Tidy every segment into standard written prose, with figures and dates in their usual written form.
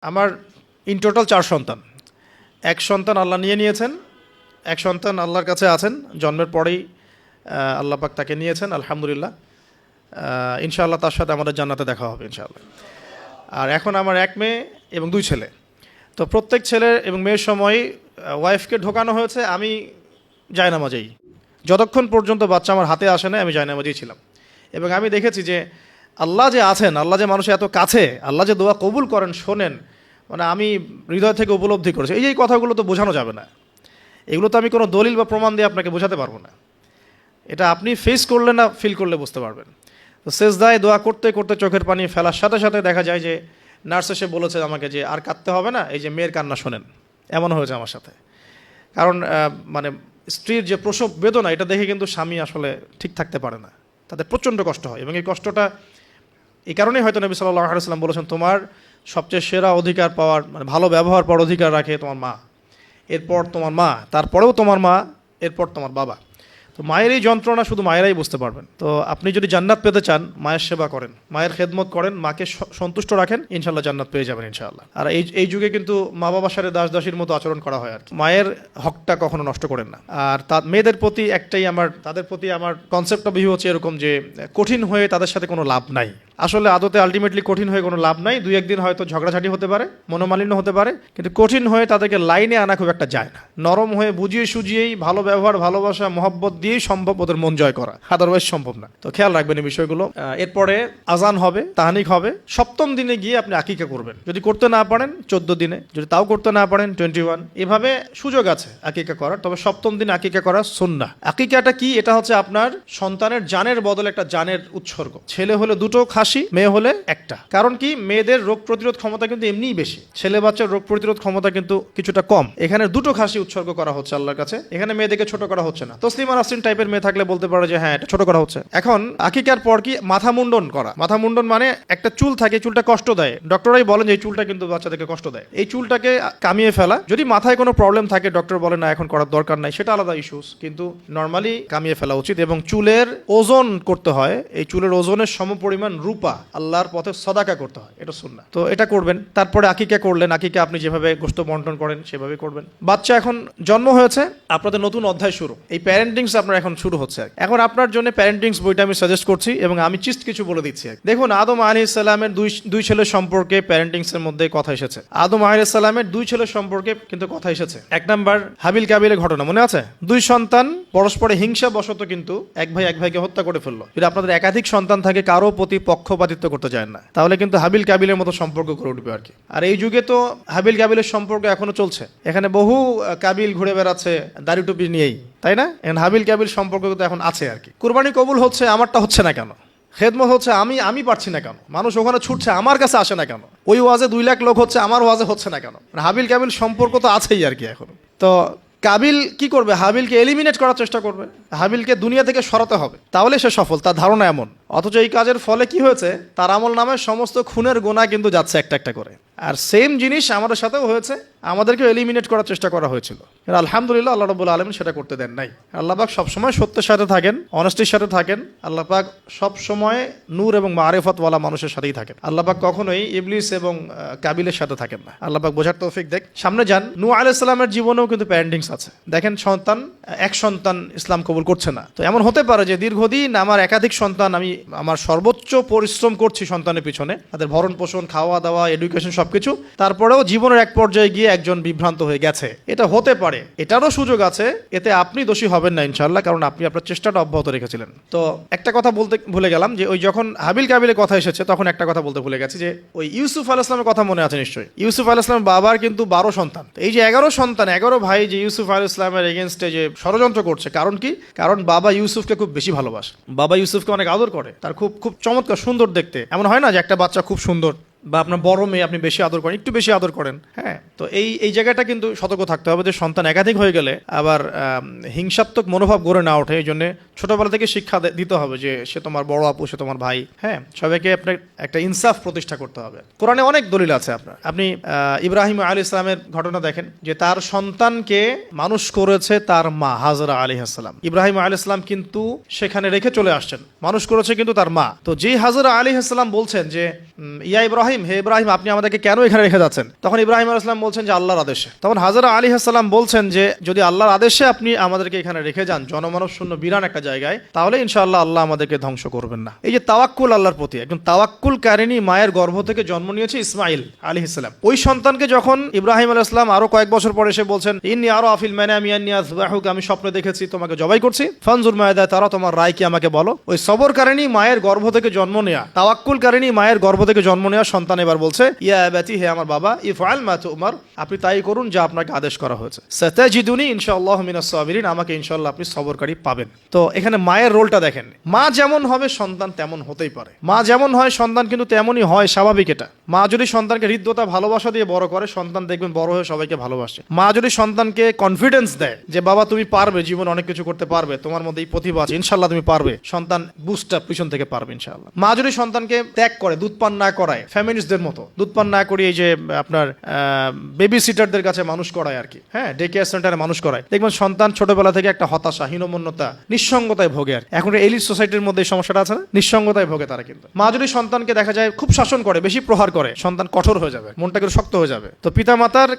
আমার in total 4 সন্তান। এক সন্তান আল্লাহ নিয়েছেন, এক সন্তান আল্লাহর কাছে আছেন, জন্মের পরেই আল্লাহ পাক তাকে নিয়েছেন, আলহামদুলিল্লাহ। ইনশাআল্লাহ তার সাথে আমাদের জান্নাতে দেখা হবে ইনশাআল্লাহ। আর এখন আমার 1 মেয়ে এবং 2 ছেলে। তো প্রত্যেক ছেলে এবং মেয়ের সময় ওয়াইফকে ঢোকানো হয়েছে আমি জায়নামাজেই। যতক্ষণ পর্যন্ত বাচ্চা আমার হাতে আসে না আমি জায়নামাজেই ছিলাম। এবং আমি দেখেছি যে আল্লাহ যে আছেন, আল্লাহ যে মানুষের এত কাছে, আল্লাহ যে দোয়া কবুল করেন, শোনেন, মানে আমি হৃদয় থেকে উপলব্ধি করেছি। এই কথাগুলো তো বোঝানো যাবে না, এগুলো তো আমি কোনো দলিল বা প্রমাণ দিয়ে আপনাকে বোঝাতে পারবো না। এটা আপনি ফেস করলে না ফিল করলে বুঝতে পারবেন। তো সেজদায় দোয়া করতে করতে চোখের পানি ফেলার সাথে সাথে দেখা যায় যে নার্স এসে বলেছে আমাকে যে আর কাঁদতে হবে না, এই যে মেয়ের কান্না শোনেন। এমন হয়েছে আমার সাথে। কারণ মানে স্ত্রীর যে প্রসব বেদনা, এটা দেখে কিন্তু স্বামী আসলে ঠিক থাকতে পারে না, তাদের প্রচণ্ড কষ্ট হয়। এবং এই কষ্টটা এই কারণেই হয়তো নবী সাল্লাল্লাহু আলাইহি ওয়াসাল্লাম বলেছেন, তোমার সবচেয়ে সেরা অধিকার পাওয়ার, মানে ভালো ব্যবহার পাওয়ার অধিকার রাখে তোমার মা, এরপর তোমার মা, তারপরেও তোমার মা, এরপর তোমার বাবা। তো মায়ের এই যন্ত্রণা শুধু মায়েরাই বুঝতে পারবেন। তো আপনি যদি জান্নাত পেতে চান, মায়ের সেবা করেন, মায়ের খেদমত করেন, মাকে সন্তুষ্ট রাখেন, ইনশাল্লাহ জান্নাত পেয়ে যাবেন ইনশাআল্লাহ। আর এই যুগে কিন্তু মা বাবার সাথে দাস দাসীর মতো আচরণ করা হয় আর কি। মায়ের হকটা কখনো নষ্ট করেন না। আর মেয়েদের প্রতি তাদের প্রতি আমার কনসেপ্টটা ভিউ হচ্ছে এরকম যে কঠিন হয়ে তাদের সাথে কোনো লাভ নাই। আসলে আদতে আলটিমেটলি কঠিন হয়ে কোনো লাভ নাই। 2-1 দিন হয়তো ঝগড়াঝাটি হতে পারে, মনোমালিন্য হতে পারে, কিন্তু কঠিন হয়ে তাদেরকে লাইনে আনা খুব একটা যায় না। নরম হয়ে বুঝিয়ে সুজিয়েই, ভালো ব্যবহার, ভালোবাসা, মহব্বত দিয়েই সম্ভব ওদের মন জয় করা, আদারওয়াইজ সম্ভব না। তো খেয়াল রাখবেন এই বিষয়গুলো। এরপরে আজান হবে, তাহানিক হবে, 7ম দিনে গিয়ে আপনি আকিকা করবেন। যদি করতে না পারেন 14 দিনে, যদি তাও করতে না পারেন 21। এভাবে সুযোগ আছে আকিকা করার, তবে 7ম দিনে আকিকা করা সুন্নাহ। আকিকাটা কি? এটা হচ্ছে আপনার সন্তানের জানের বদলে একটা জানের উৎসর্গ। ছেলে হলে 2টো খাসি, মেয়ে হলে 1টা। কারণ কি, মেয়েদের রোগ প্রতিরোধ ক্ষমতা কিন্তু এমনিই বেশি, ছেলে বাচ্চার রোগ প্রতিরোধ ক্ষমতা কিন্তু কিছুটা কম। এখানে 2টো খাসি উৎসর্গ করা হচ্ছে আল্লাহর কাছে। এখানে মেয়েদেরকে ছোট করা হচ্ছে না। তসলিমা নাসরিন টাইপের মেয়ে থাকলে বলতে পারে যে হ্যাঁ এটা ছোট করা হচ্ছে। এখন আকিকার পর কি মাথা মুন্ডন করা। মাথা মুন্ডন মানে একটা চুল থাকে, চুলটা কষ্ট দেয়, ডক্টরাই বলেন যে এই চুলটা কিন্তু বাচ্চাদেরকে কষ্ট দেয়, এই চুলটাকে কামিয়ে ফেলা। যদি মাথায় কোনো প্রবলেম থাকে, ডক্টর বলে না এখন করার দরকার নাই, সেটা আলাদা ইস্যুস, কিন্তু নর্মালি কামিয়ে ফেলা উচিত। এবং চুলের ওজন করতে হয়, এই চুলের ওজনের সমপরিমাণ রূপা আল্লাহর পথে সদাকা করতে হয়, এটা সুন্নাহ। তো এটা করবেন। তারপরে আকিকা করলেন, আকিকা আপনি যেভাবে গোশত বন্টন করেন সেভাবে করবেন। বাচ্চা এখন জন্ম হয়েছে, আপনাদের নতুন অধ্যায় শুরু, এই প্যারেন্টিংস আপনার এখন শুরু হচ্ছে। এখন আপনার জন্য প্যারেন্টিংস বইটা আমি সাজেস্ট করছি এবং আমি কিছু বলে দিচ্ছি। দেখুন, আদম আলাইহিস সালামের দুই ছেলের সম্পর্কে প্যারেন্টিংস এর মধ্যে কথা এসেছে। আদম আলাইহিস সালামের 2 ছেলের সম্পর্কে কিন্তু কথা এসেছে। 1 নাম্বার হাবিল কাবিলের ঘটনা মনে আছে? 2 সন্তান পরস্পরে হিংসা বশত কিন্তু এক ভাইকে হত্যা করে ফেললো। যদি আপনাদের একাধিক সন্তান থাকে, কারো প্রতি পক্ষপাতিত্ব করতে যায় না, তাহলে কিন্তু হাবিল কাবিলের মতো সম্পর্ক করে উঠবে আর কি। আর এই যুগে তো হাবিল কাবিলের সম্পর্ক এখনো চলছে। এখানে বহু কাবিল ঘুরে বেড়াচ্ছে দাড়ি টুপি নিয়েই, তাই না? এখন হাবিল কাবিল সম্পর্ক তো এখন আছে আর কি। কুরবানি কবুল হচ্ছে, আমারটা হচ্ছে না কেন? খেদমত হচ্ছে, আমি পারছি না কেন? মানুষ ওখানে ছুটছে, আমার কাছে আসে না কেন? ওই ওয়াজে 2 লাখ লোক হচ্ছে, আমার ওয়াজে হচ্ছে না কেন? হাবিল কাবিল সম্পর্ক তো আছেই আর কি এখন। তো কাবিল কি করবে? হাবিলকে এলিমিনেট করার চেষ্টা করবে, হাবিলকে দুনিয়া থেকে সরাতে হবে, তাহলে সে সফল, তার ধারণা এমন। অথচ এই কাজের ফলে কি হয়েছে? তার আমল নামে সমস্ত খুনের গোনা কিন্তু যাচ্ছে একটা একটা করে। আর সেম জিনিস আমাদের সাথেও হয়েছে, আমাদেরকে এলিমিনেট করার চেষ্টা করা হয়েছিল। আলহামদুলিল্লাহ আল্লাহ রাব্বুল আলামিন সেটা করতে দেন নাই। আল্লাহ পাক সবসময় সত্যের সাথে থাকেন, অনেস্টির সাথে থাকেন। আল্লাহ পাক সবসময় নূর এবং মারিফতওয়ালা মানুষের সাথেই থাকেন। আল্লাহ পাক কখনোই ইবলিস এবং কাবিলের সাথে থাকেন না। আল্লাহ পাক বোঝার তৌফিক দেখ। সামনে যান। নূহ আলাইহিস সালামের জীবনেও কিন্তু প্যারেন্টিংস আছে। দেখেন, এক সন্তান ইসলাম কবুল করছে না। তো এমন হতে পারে যে দীর্ঘদিন আমার একাধিক সন্তান, আমি আমার সর্বোচ্চ পরিশ্রম করছি সন্তানের পিছনে, তাদের ভরণ পোষণ, খাওয়া দাওয়া, এডুকেশন সবকিছু, তারপরেও জীবনের এক পর্যায়ে গিয়ে একজন বিভ্রান্ত হয়ে গেছে। এটা হতে পারে, এটারও সুযোগ আছে। এতে আপনি দোষী হবেন না ইনশাআল্লাহ, কারণ আপনি আপনার চেষ্টাটা অব্যাহত রেখেছিলেন। তো একটা কথা বলতে ভুলে গেলাম যে ওই যখন হাবিল কাবিলের কথা এসেছে, তখন একটা কথা বলতে ভুলে গেছি যে ওই ইউসুফ আলাইহিস সালামের কথা মনে আছে নিশ্চয়ই। ইউসুফ আলাইহিস সালামের বাবার কিন্তু 12 সন্তান। এই যে 11 সন্তান, 11 ভাই যে ইউসুফ আলাইহিস সালামের এগেইনস্টে যে ষড়যন্ত্র করছে, কারণ কি? কারণ বাবা ইউসুফকে খুব বেশি ভালোবাসে, বাবা ইউসুফকে অনেক আদর করে, তার খুব চমৎকার সুন্দর দেখতে। এমন হয় না যে একটা বাচ্চা খুব সুন্দর, বা আপনার বড় মেয়ে আপনি বেশি আদর করেন, একটু বেশি আদর করেন, হ্যাঁ, তো এই জায়গাটা কিন্তু সতর্ক থাকতে হবে যে সন্তান একাধিক হয়ে গেলে আবার হিংসাত্মক মনোভাব গড়ে না ওঠে। এই জন্য ছোটবেলা থেকে শিক্ষা দিতে হবে যে সে তোমার বড় আপু, সে তোমার ভাই। হ্যাঁ, সবাইকে আপনার একটা ইনসাফ প্রতিষ্ঠা করতে হবে। কোরআনে অনেক দলিল আছে আপনার। আপনি ইব্রাহিম আলাইহিস সালামের ঘটনা দেখেন যে তার সন্তানকে মানুষ করেছে তার মা হাজরা আলাইহিস সালাম। ইব্রাহিম আলাইহিস সালাম কিন্তু সেখানে রেখে চলে আসছেন, মানুষ করেছে কিন্তু তার মা। তো যে হাজরা আলাইহিস সালাম বলছেন যে ইয়া ইব্রাহিম, হে ইব্রাহিম, আপনি আমাদেরকে কেন এখানে রেখে যাচ্ছেন? তখন ইব্রাহিম আলাইহিস সালাম বলছেন যে আল্লাহর আদেশে। তখন হাজরা আলাইহিস সালাম বলছেন যে যদি আল্লাহর আদেশে আপনি আমাদেরকে এখানে রেখে যান জনমানব শূন্য বিরান একটা জায়গায়, তাহলে ইনশাআল্লাহ আল্লাহ আমাদেরকে ধ্বংস করবেন না। এই যে তাওয়াক্কুল আল্লাহর প্রতি, একজন তাওয়াক্কুল কারিনী মায়ের গর্ভ থেকে জন্ম নিয়েছে ইসমাইল আলাইহিস সালাম। ওই সন্তানকে যখন ইব্রাহিম আলাইহিস সালাম আরো কয়েক বছর পরে এসে বলছেন ইন্নী আরা ফিল মানামি আন্নী আযবাহুকা, আমি স্বপ্নে দেখেছি তোমাকে জবাই করছি, ফানজুর মাযা তারা, তোমার রায় কি আমাকে বলো। ওই সবর কারিনী মায়ের গর্ভ থেকে জন্ম নেয়া, তাওয়াক্কুল কারিনী মায়ের গর্ভ থেকে জন্ম নেয়া সন্তান এবার বলছে ইয়া আবাতি, হে আমার বাবা, ইফআল মা তুমার, আপনি তাই করুন যা আপনাকে আদেশ করা হয়েছে। সাতাজিদুনি ইনশাআল্লাহু মিনাস সাবিরিন, আমাকে ইনশাআল্লাহ আপনি সবরকারী পাবেন। তো এখানে মায়ের রোলটা দেখেন, মা যেমন হবে সন্তান তেমন হতেই পারে। মা যেমন হয় সন্তান কিন্তু তেমনই হয়, স্বাভাবিক এটা। মা যদি সন্তানকে হৃদ্যতা ভালোবাসা দিয়ে বড় করে, সন্তান দেখবেন বড় হয়ে সবাইকে ভালোবাসে। মা যদি সন্তানকে কনফিডেন্স দেয় যে বাবা তুমি পারবে, জীবন অনেক কিছু করতে পারবে, তোমার মধ্যে এই প্রতিভা আছে, ইনশাআল্লাহ তুমি পারবে, সন্তান বুস্ট আপ পিছন থেকে পারবে ইনশাআল্লাহ। মা যদি সন্তানকে ত্যাগ করে, দুধ পান না করায়, ফ্যামিলিস্টদের মতো দুধ পান না করিয়ে এই যে আপনার বেবি সিটারদের কাছে মানুষ করায় আর কি, হ্যাঁ, ডে কেয়ার সেন্টারে মানুষ করায়, দেখবেন সন্তান ছোটবেলা থেকে একটা হতাশা, হীনমন্যতা, নিঃসঙ্গতায় ভোগে। আর এখন এলিট সোসাইটির মধ্যে এই সমস্যাটা আছে না, নিঃসঙ্গতায় ভোগে তারা। কিন্তু মা যদি সন্তানকে দেখা যায় খুব শাসন করে, বেশি প্রহার করে, সন্তান কঠোর হয়ে যাবে, মনটা কিন্তু শক্ত হয়ে যাবে। তো পিতা মাতার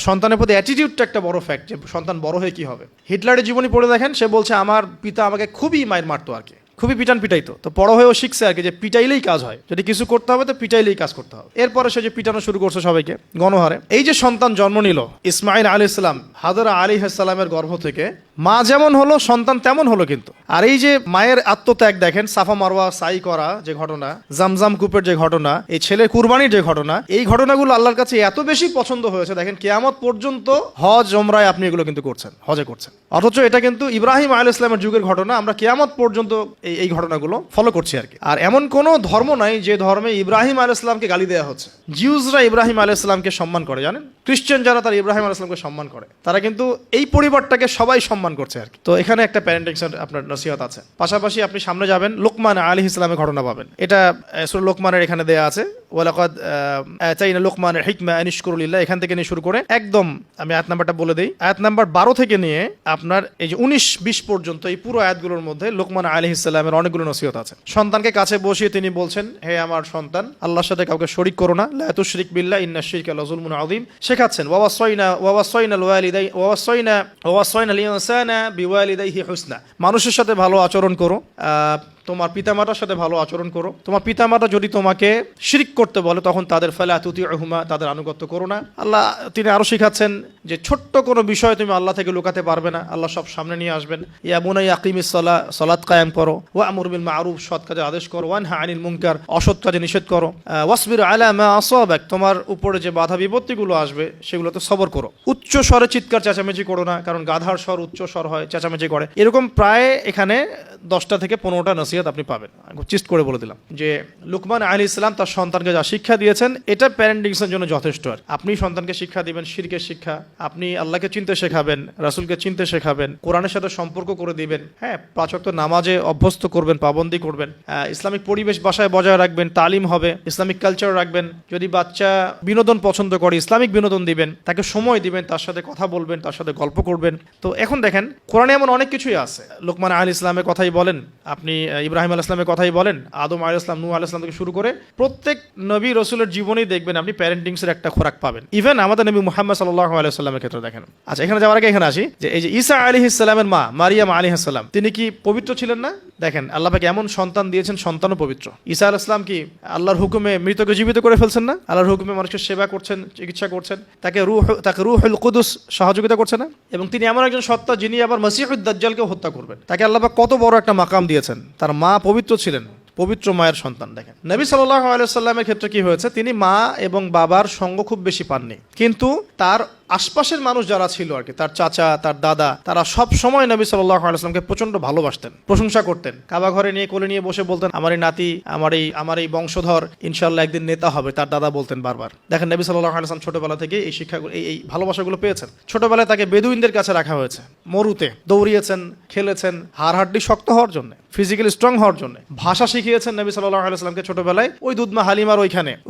সন্তানের প্রতি অ্যাটিটিউডটা একটা বড় ফ্যাক্ট, যে সন্তান বড় হয়ে কি হবে। হিটলারের জীবনী পড়ে দেখেন, সে বলছে আমার পিতা আমাকে খুবই মায়ের মারতো আর কি, খুবই পিটাইতো। তো বড় হয়েও শিখছে আর কি যে পিটাইলেই কাজ হয়, যদি কিছু করতে হবে তো পিটাইলেই কাজ করতে হবে। এরপরে সে যে পিটানো শুরু করছে সবাইকে গণহারে। এই যে সন্তান জন্ম নিল ইসমাইল আলাইহিস সালাম হাজরা আলাইহিস সালামের গর্ভ থেকে, মা যেমন হলো সন্তান তেমন হলো কিন্তু। আর এই যে মায়ের আত্মত্যাগ দেখেন, সাফা মারওয়া সাই করা যে ঘটনা, জামজাম কূপের যে ঘটনা, এই ছেলের কুরবানির যে ঘটনা, এই ঘটনাগুলো আল্লাহর কাছে এত বেশি পছন্দ হয়েছে। দেখেন কিয়ামত পর্যন্ত হজ ওমরায় আপনি এগুলো কিন্তু করছেন, হজে করছেন, অথচ এটা কিন্তু ইব্রাহিম আলাইহিস সালামের যুগের ঘটনা। আমরা কিয়ামত পর্যন্ত এই ঘটনাগুলো ফলো করছি আর কি। আর এমন কোনো ধর্ম নাই যে ধর্মে ইব্রাহিম আলাইহিস সালামকে গালি দেওয়া হচ্ছে। জিউসরা ইব্রাহিম আলাইহিস সালামকে সম্মান করে, জানেন, খ্রিস্টান যারা তারা ইব্রাহিম আলাইহিস সালামকে সম্মান করে, তারা কিন্তু এই পরিবারটাকে সবাই সম্মান করছে আর কি। তো এখানে একটা প্যারেন্টিং আপনার নসিহত আছে। পাশাপাশি আপনি সামনে যাবেন, লোকমান আলাইহিস সালামের ঘটনা পাবেন। এটা সূরা লোকমানের এখানে দেয়া আছে, ওয়ালাকাদ আতাইনা লোকমানের হিকমা আন ইশকুরু লিল্লাহ, এখান থেকে নিয়ে শুরু করে একদম আমি আয়াত নাম্বারটা বলে দেই। আয়াত নাম্বার 12 থেকে নিয়ে আপনার এই যে 19-20 পর্যন্ত এই পুরো আয়াতগুলোর মধ্যে লোকমান আলাইহিস সালামের অনেকগুলো নসিহত আছে। সন্তানকে কাছে বসিয়ে তিনি বলছেন, হে আমার সন্তান, আল্লাহর সাথে কাউকে শরীক করো না, লা তুশরিক বিল্লাহ ইন্নাশ শিরকা লাযুলমুন আযীম। শেখাচ্ছেন ওয়াসাইনা লিল ইনসানা বিওয়ালিদাইহি হুসনা, মানুষের সাথে ভালো আচরণ করো, তোমার পিতামাতার সাথে ভালো আচরণ করো। তোমার পিতামাতা যদি তোমাকে শিরক করতে বলে তখন তাদের ফালা তুতিউহুমা, তাদের আনুগত্য করো না। আল্লাহ তিনি আরো শিখাচ্ছেন যে ছোট্ট কোনো বিষয় তুমি আল্লাহ থেকে লুকাতে পারবে না, আল্লাহ সব সামনে নিয়ে আসবেন। ইয়া বুনাইয়া আকিমিস সালাহ, সালাত কায়েম করো, ওয়া'মুর বিল মা'রুফ, সৎ কাজে আদেশ করো, ওয়ানহা আনিল মুনকার, অসৎ কাজে নিষেধ করো, ওয়াসবির আলা মা আসাবাক, তোমার উপরে যে বাধা বিপত্তিগুলো আসবে সেগুলোতে সবর করো। উচ্চ স্বরে চিৎকার চেঁচামেচি করো না, কারণ গাধার স্বর উচ্চ স্বর হয়, চেঁচামেচি করে। এরকম প্রায় এখানে 10টা থেকে 15টা নসিহত আপনি পাবেন। চিস্ট করে বলে দিলাম যে লুকমান আলাইহিস সালাম তার সন্তানকে যা শিক্ষা দিয়েছেন এটা প্যারেন্টিংসের জন্য যথেষ্ট। আর আপনি সন্তানকে শিক্ষা দিবেন শিরকের শিক্ষা, আপনি আল্লাহকে চিনতে শেখাবেন, রাসূলকে চিনতে শেখাবেন, কোরআনের সাথে সম্পর্ক করে দিবেন, হ্যাঁ, 5 ওয়াক্ত নামাজে অভ্যস্ত করবেন, পাবন্দি করবেন, ইসলামিক পরিবেশ বাসায় বজায় রাখবেন, তালিম হবে, ইসলামিক কালচার রাখবেন। যদি বাচ্চা বিনোদন পছন্দ করে ইসলামিক বিনোদন দিবেন, তাকে সময় দিবেন, তার সাথে কথা বলবেন, তার সাথে গল্প করবেন। তো এখন দেখেন কোরআনে এমন অনেক কিছুই আছে। লুকমান আলাইহিস সালামের কথাই বলেন, আপনি ইব্রাহিম আলাইহিস সালামের কথাই বলেন, আদম আলাইহিস সালাম, নূহ আলাইহিস সালাম থেকে শুরু করে প্রত্যেক নবী রাসূলের জীবনেই দেখবেন আপনি প্যারেন্টিংসের একটা খোরাক পাবেন। ইভেন আমাদের নবী মুহাম্মদ সাল্লাল্লাহু আলাইহি ওয়াসাল্লামের ক্ষেত্রে দেখেন। আচ্ছা, এখানে যাওয়ার আগে এখানে আসি যে এই যে ঈসা আলাইহিস সালামের মা মারিয়াম আলাইহিস সালাম, তিনি কি পবিত্র ছিলেন না? দেখেন আল্লাহ পাক এমন সন্তান দিয়েছেন, সন্তানও পবিত্র। ঈসা আলাইহিস সালাম কি আল্লাহর হুকুমে মৃতকে জীবিত করে ফেলছেন না? আল্লাহর হুকুমে মানুষের সেবা করছেন, চিকিৎসা করছেন, তাকে রূহুল কুদুস সহযোগিতা করছে না? এবং তিনি এমন একজন সত্তা যিনি আবার মসিহুদ দাজ্জালকে হত্যা করবেন। তাকে আল্লাহ পাক কত বড় একটা মাকাম দিয়েছেন। তার মা পবিত্র ছিলেন, পবিত্র মায়ের সন্তান। দেখেন নবী সাল্লাল্লাহু আলাইহি ওয়াসাল্লামের ক্ষেত্রে কি হয়েছে, তিনি মা এবং বাবার সঙ্গ খুব বেশি পাননি, কিন্তু তার আশপাশের মানুষ যারা ছিল আর কি, তার চাচা, তার দাদা, তারা সব সময় নবী সাল্লাল্লাহু আলাইহি ওয়াসাল্লামকে প্রচন্ড ভালোবাসতেন, প্রশংসা করতেন। কাবা ঘরে নিয়ে কোলে নিয়ে বসে বলতেন, আমার এই নাতি, আমার এই বংশধর ইনশাআল্লাহ একদিন নেতা হবে। তার দাদা বলতেন বারবার। দেখেন নবী সাল্লাল্লাহু আলাইহি ওয়াসাল্লাম ছোটবেলা থেকে এই শিক্ষাগুলো, এই ভালোবাসাগুলো পেয়েছেন। ছোটবেলায় তাকে বেদুইনদের কাছে রাখা হয়েছে, মরুতে দৌড়িয়েছেন, খেলেছেন, হাড়হাড্ডি শক্ত হওয়ার জন্য, ফিজিক্যালি স্ট্রং হওয়ার জন্য। ভাষা শিখিয়েছেন নবী সাল্লাল্লাহু আলাইহি ওয়াসাল্লামকে ছোটবেলায়, ওই দুধমা হালিমার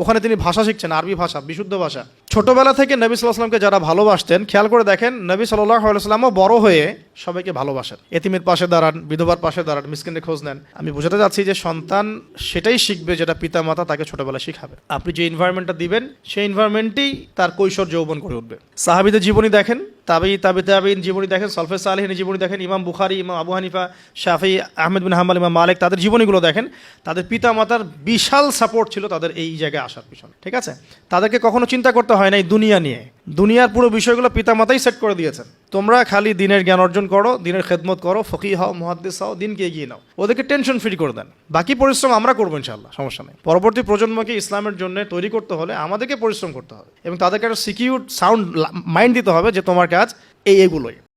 ওখানে তিনি ভাষা শিখছেন, আরবি ভাষা, বিশুদ্ধ ভাষা। ছোটবেলা থেকে নবী সাল্লাল্লাহু আলাইহি ওয়াসাল্লামকে যারা ভালোবাসতেন, খেয়াল করে দেখেন নবী সাল্লাল্লাহু আলাইহি ওয়াসাল্লামও বড় হয়ে সবাইকে ভালোবাসেন। এতিমের পাশে দাঁড়ান, বিধবার পাশে দাঁড়ান, মিসকিনের খোঁজ নেন। আমি বোঝাতে যাচ্ছি যে সন্তান সেটাই শিখবে যেটা পিতামাতা তাকে ছোটবেলায় শিখাবে। আপনি যে এনভায়রনমেন্টটা দিবেন, সেই এনভায়রনমেন্টেই তার কৈশোর যৌবন করে উঠবে। সাহাবীদের জীবনী দেখেন, তাবিঈন জীবনী দেখেন, সলফে সালেহিনের জীবনী দেখেন, ইমাম বুখারী, ইমাম আবু হানিফা, শাফিঈ, আহমেদ বিন হাম্বল, ইমাম মালিক, তাদের জীবনীগুলো দেখেন। তাদের পিতামাতার বিশাল সাপোর্ট ছিল তাদের এই জায়গায় আসার পিছনে। ঠিক আছে, তাদেরকে কখনো চিন্তা করতে হয় না এই দুনিয়া নিয়ে। দুনিয়ার পুরো বিষয়গুলো পিতামাতাই সেট করে দিয়েছেন। তোমরা খালি দিনের জ্ঞান অর্জন করো, দিনের খেদমত করো, ফকিহ হও, মুহাদ্দিস হও, দিনকে এগিয়ে নাও। ওদেরকে টেনশন ফ্রি করে দেন, বাকি পরিশ্রম আমরা করবো ইনশাআল্লাহ, সমস্যা নেই। পরবর্তী প্রজন্মকে ইসলামের জন্য তৈরি করতে হলে আমাদেরকে পরিশ্রম করতে হবে এবং তাদেরকে একটা সিকিউর সাউন্ড মাইন্ড দিতে হবে যে তোমার কাজ এইগুলোই।